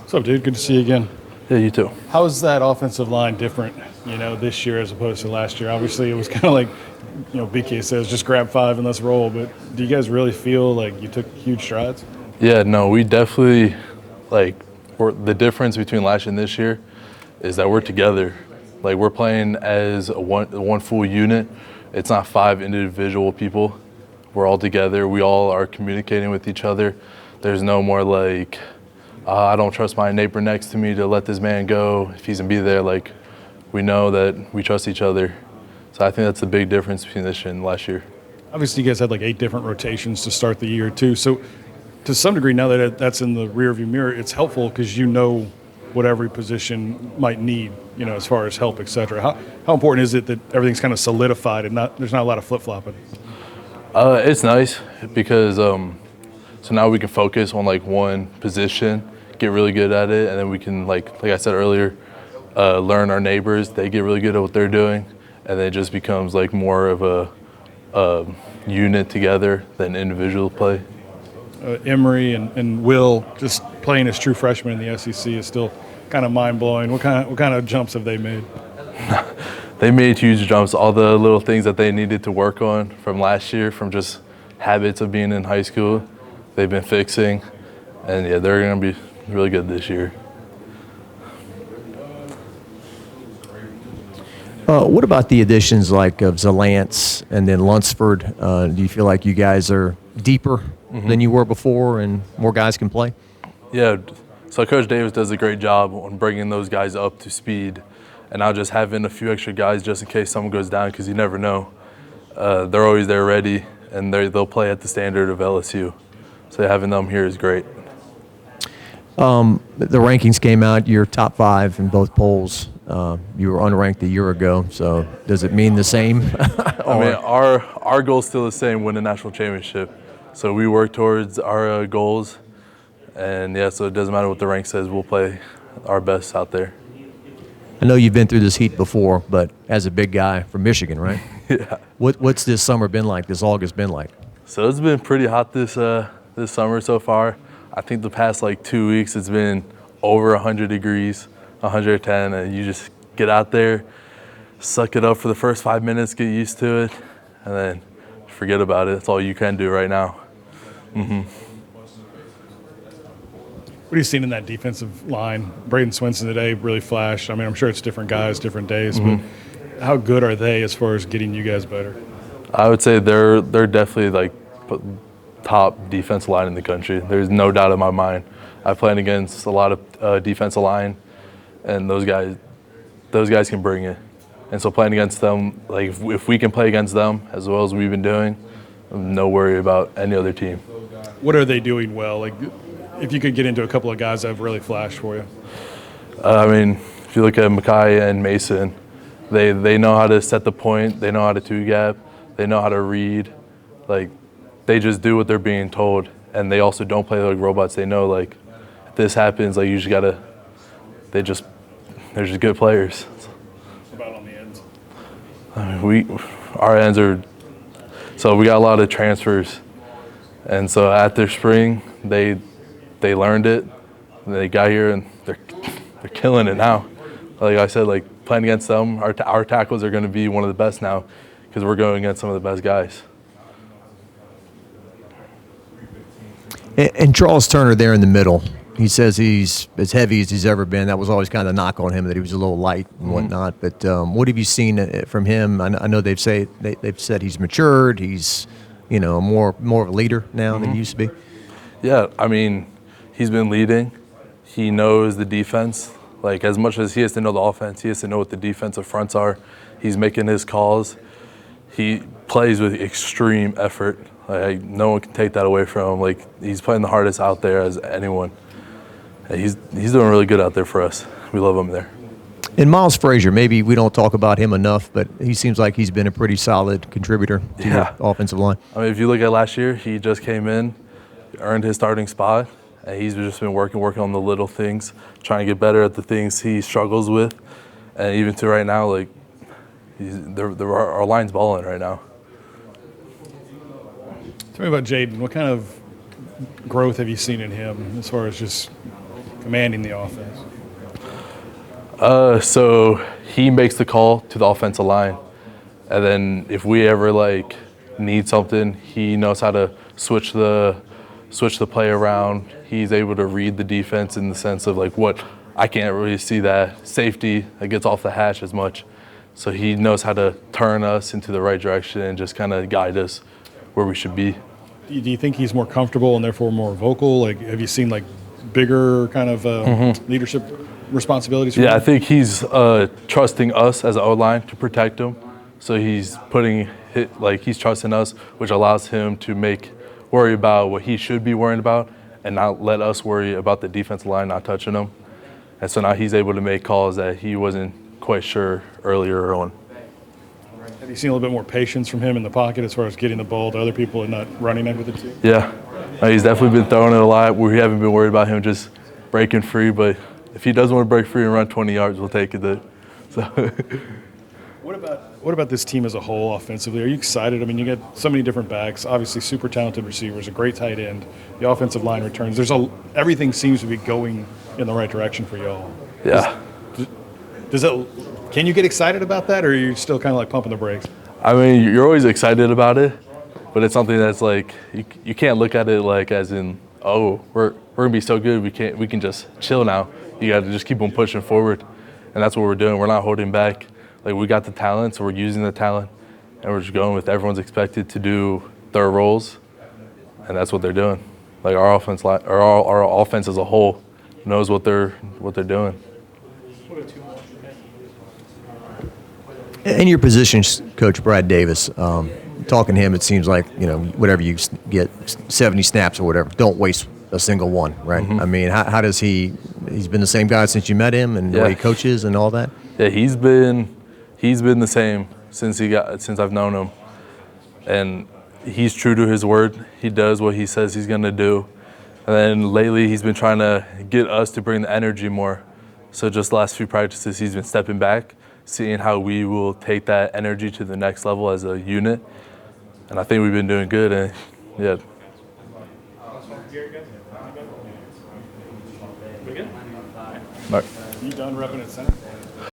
What's up, dude? Good to see you again. Yeah, you too. How's that offensive line different, this year as opposed to last year? Obviously, it was kind of like, BK says, just grab five and let's roll. But do you guys really feel like you took huge strides? Yeah, no, we definitely, the difference between last year and this year is that we're together. Like, we're playing as one full unit. It's not five individual people. We're all together. We all are communicating with each other. There's no more I don't trust my neighbor next to me to let this man go if he's going to be there. Like, we know that we trust each other. So I think that's the big difference between this year and last year. Obviously, you guys had 8 different rotations to start the year, too. So to some degree, now that that's in the rearview mirror, it's helpful because you know what every position might need, as far as help, et cetera. How important is it that everything's kind of solidified and there's not a lot of flip-flopping? It's nice because so now we can focus on one position, get really good at it, and then we can, like I said earlier, learn our neighbors. They get really good at what they're doing, and then it just becomes more of a unit together than individual play. Emory and Will just playing as true freshmen in the SEC is still kind of mind-blowing. What kind of jumps have they made? They made huge jumps. All the little things that they needed to work on from last year, from just habits of being in high school, they've been fixing. And, yeah, they're going to be really good this year. What about the additions of Zalance and then Lunsford? Do you feel like you guys are deeper than you were before and more guys can play? Yeah, so Coach Davis does a great job on bringing those guys up to speed. And now just having a few extra guys just in case someone goes down, because you never know. They're always there ready, and they'll play at the standard of LSU. So having them here is great. The rankings came out. You're top 5 in both polls. You were unranked a year ago, so does it mean the same? I mean, our goal is still the same: win a national championship. So we work towards our goals, and so it doesn't matter what the rank says. We'll play our best out there. I know you've been through this heat before, but as a big guy from Michigan, right? Yeah. What's this summer been like? This August been like? So it's been pretty hot this summer so far. I think the past 2 weeks it's been over 100 degrees, 110, and you just get out there, suck it up for the first 5 minutes, get used to it, and then forget about it. That's all you can do right now. What are you seeing in that defensive line? Braden Swinson today really flashed. I mean, I'm sure it's different guys, different days, but how good are they as far as getting you guys better? I would say they're definitely top defensive line in the country. There's no doubt in my mind. I've played against a lot of defensive line, and those guys can bring it. And so playing against them, if we can play against them as well as we've been doing, no worry about any other team. What are they doing well? If you could get into a couple of guys that have really flashed for you. I mean, if you look at Mekhi and Mason, they know how to set the point. They know how to two-gap. They know how to read. They just do what they're being told, and they also don't play like robots. They know if this happens, you just gotta. They're just good players. What about on the ends? I mean, our ends are. So we got a lot of transfers, and so after spring they learned it. And they got here and they're killing it now. Like I said, playing against them, our tackles are going to be one of the best now because we're going against some of the best guys. And Charles Turner there in the middle, he says he's as heavy as he's ever been. That was always kind of a knock on him, that he was a little light and whatnot. But what have you seen from him? I know they've said he's matured. He's more of a leader now than he used to be. Yeah, I mean, he's been leading. He knows the defense. As much as he has to know the offense, he has to know what the defensive fronts are. He's making his calls. He plays with extreme effort. No one can take that away from him. He's playing the hardest out there as anyone. He's doing really good out there for us. We love him there. And Miles Frazier, maybe we don't talk about him enough, but he seems like he's been a pretty solid contributor to the offensive line. I mean, if you look at last year, he just came in, earned his starting spot, and he's just been working on the little things, trying to get better at the things he struggles with. And even to right now, our line's balling right now. Tell me about Jaden. What kind of growth have you seen in him as far as just commanding the offense? So he makes the call to the offensive line, and then if we ever like need something, he knows how to switch the play around. He's able to read the defense in the sense of like what I can't really see that safety that gets off the hash as much. So he knows how to turn us into the right direction and just kind of guide us where we should be. Do you think he's more comfortable and therefore more vocal? Like, have you seen like bigger kind of leadership responsibilities? For Yeah, him? I think he's trusting us as an O-line to protect him. So he's he's trusting us, which allows him to worry about what he should be worrying about and not let us worry about the defensive line not touching him. And so now he's able to make calls that he wasn't quite sure earlier on. Have you seen a little bit more patience from him in the pocket as far as getting the ball to other people and not running it with it too? Yeah, he's definitely been throwing it a lot. We haven't been worried about him just breaking free, but if he does want to break free and run 20 yards, we'll take it. So. What about this team as a whole offensively? Are you excited? I mean, you get so many different backs, obviously super talented receivers, a great tight end, the offensive line returns. Everything seems to be going in the right direction for y'all. Yeah. Can you get excited about that, or are you still kind of like pumping the brakes? I mean, you're always excited about it, but it's something that's like you can't look at it like as in, oh, we're gonna be so good we can just chill now. You got to just keep on pushing forward, and that's what we're doing. We're not holding back. Like, we got the talent, so we're using the talent, and we're just going with everyone's expected to do their roles, and that's what they're doing. Like, our offense as a whole knows what they're doing. In your position, Coach Brad Davis, talking to him, it seems like, whatever you get, 70 snaps or whatever, don't waste a single one, right? Mm-hmm. I mean, how does he's been the same guy since you met him and the way he coaches and all that? Yeah, he's been the same since I've known him. And he's true to his word. He does what he says he's going to do. And then lately he's been trying to get us to bring the energy more. So just the last few practices he's been stepping back, seeing how we will take that energy to the next level as a unit. And I think we've been doing good. And yeah. You done repping at center?